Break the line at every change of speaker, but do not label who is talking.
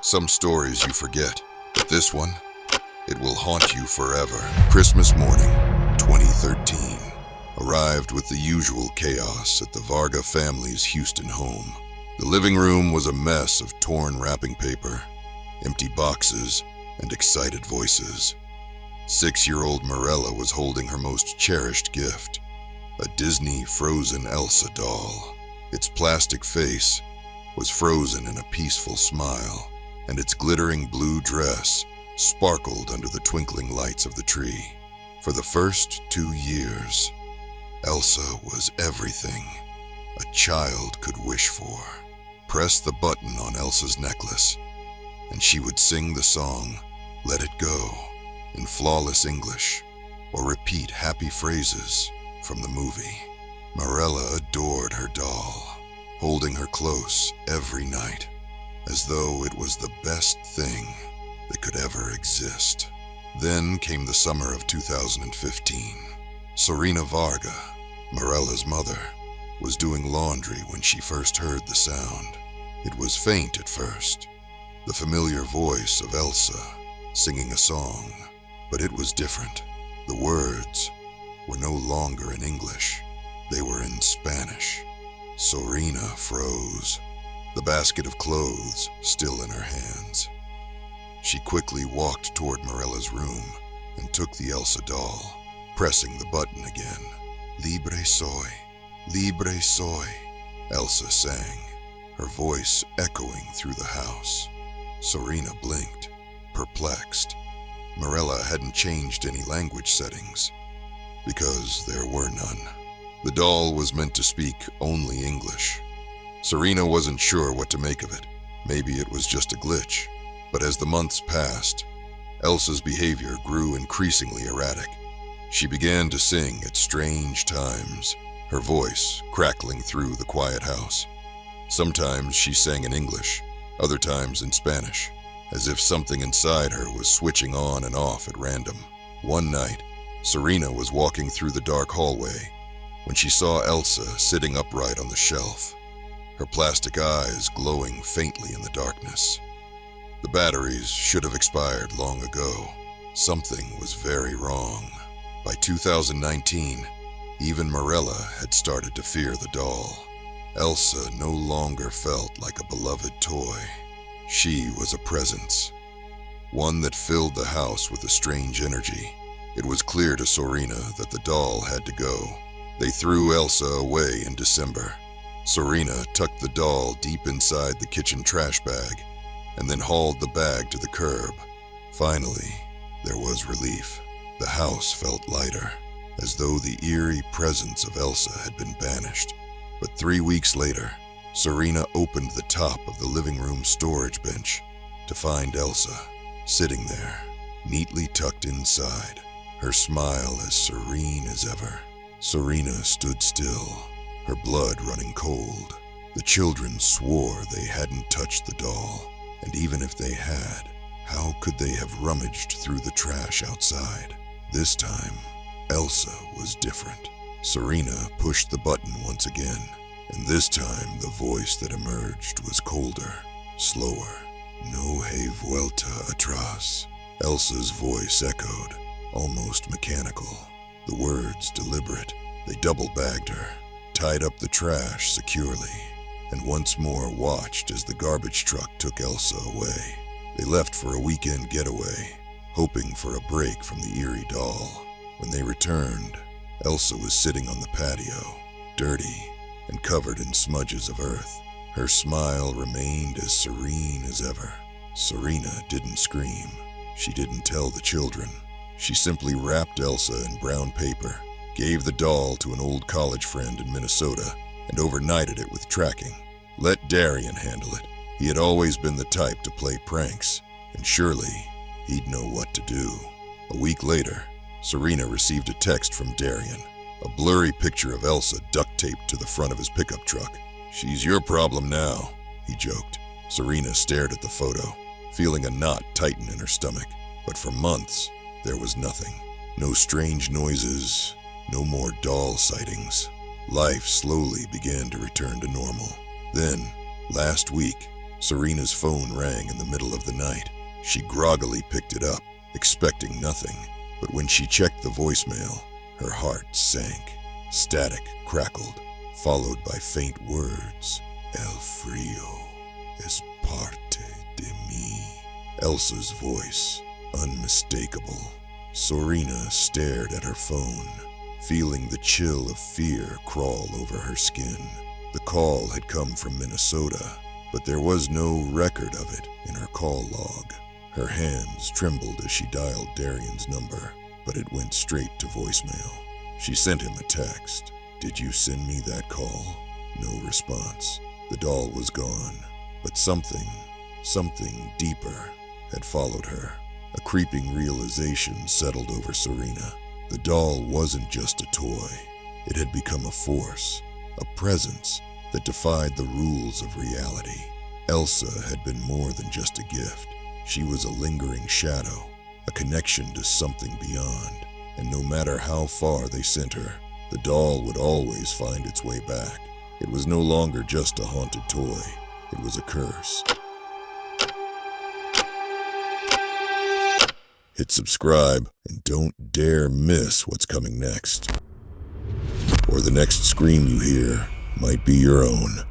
Some stories you forget, but this one, it will haunt you forever. Christmas morning, 2013, arrived with the usual chaos at the Varga family's Houston home. The living room was a mess of torn wrapping paper, empty boxes, and excited voices. 6-year-old Morella was holding her most cherished gift, a Disney frozen Elsa doll. Its plastic face was frozen in a peaceful smile, and its glittering blue dress sparkled under the twinkling lights of the tree. For the first 2 years, Elsa was everything a child could wish for. Press the button on Elsa's necklace, and she would sing the song, "Let It Go," in flawless English, or repeat happy phrases from the movie. Morella adored her doll, holding her close every night, as though it was the best thing that could ever exist. Then came the summer of 2015. Serena Varga, Morella's mother, was doing laundry when she first heard the sound. It was faint at first, the familiar voice of Elsa singing a song, but it was different. The words were no longer in English, they were in Spanish. Serena froze, the basket of clothes still in her hands. She quickly walked toward Morella's room and took the Elsa doll, pressing the button again. "Libre soy, libre soy," Elsa sang, her voice echoing through the house. Serena blinked, perplexed. Morella hadn't changed any language settings, because there were none. The doll was meant to speak only English. Serena wasn't sure what to make of it. Maybe it was just a glitch. But as the months passed, Elsa's behavior grew increasingly erratic. She began to sing at strange times, her voice crackling through the quiet house. Sometimes she sang in English, other times in Spanish, as if something inside her was switching on and off at random. One night, Serena was walking through the dark hallway when she saw Elsa sitting upright on the shelf, her plastic eyes glowing faintly in the darkness. The batteries should have expired long ago. Something was very wrong. By 2019, even Morella had started to fear the doll. Elsa no longer felt like a beloved toy. She was a presence, one that filled the house with a strange energy. It was clear to Serena that the doll had to go. They threw Elsa away in December. Serena tucked the doll deep inside the kitchen trash bag and then hauled the bag to the curb. Finally, there was relief. The house felt lighter, as though the eerie presence of Elsa had been banished. But 3 weeks later, Serena opened the top of the living room storage bench to find Elsa sitting there, neatly tucked inside, her smile as serene as ever. Serena stood still, her blood running cold. The children swore they hadn't touched the doll, and even if they had, how could they have rummaged through the trash outside? This time, Elsa was different. Serena pushed the button once again, and this time the voice that emerged was colder, slower. "No hay vuelta atrás," Elsa's voice echoed, almost mechanical, the words deliberate. They double-bagged her, tied up the trash securely, and once more watched as the garbage truck took Elsa away. They left for a weekend getaway, hoping for a break from the eerie doll. When they returned, Elsa was sitting on the patio, dirty and covered in smudges of earth. Her smile remained as serene as ever. Serena didn't scream. She didn't tell the children. She simply wrapped Elsa in brown paper, gave the doll to an old college friend in Minnesota, and overnighted it with tracking. Let Darian handle it. He had always been the type to play pranks, and surely he'd know what to do. A week later, Serena received a text from Darian, a blurry picture of Elsa duct-taped to the front of his pickup truck. "She's your problem now," he joked. Serena stared at the photo, feeling a knot tighten in her stomach. But for months, there was nothing. No strange noises, no more doll sightings. Life slowly began to return to normal. Then, last week, Serena's phone rang in the middle of the night. She groggily picked it up, expecting nothing. But when she checked the voicemail, her heart sank. Static crackled, followed by faint words. El frío es parte de mí. Elsa's voice, unmistakable. Serena stared at her phone, feeling the chill of fear crawl over her skin. The call had come from Minnesota, but there was no record of it in her call log. Her hands trembled as she dialed Darian's number, but it went straight to voicemail. She sent him a text. "Did you send me that call?" No response. The doll was gone, but something deeper had followed her. A creeping realization settled over Serena. The doll wasn't just a toy. It had become a force, a presence that defied the rules of reality. Elsa had been more than just a gift. She was a lingering shadow, a connection to something beyond. And no matter how far they sent her, the doll would always find its way back. It was no longer just a haunted toy. It was a curse. Hit subscribe and don't dare miss what's coming next. Or the next scream you hear might be your own.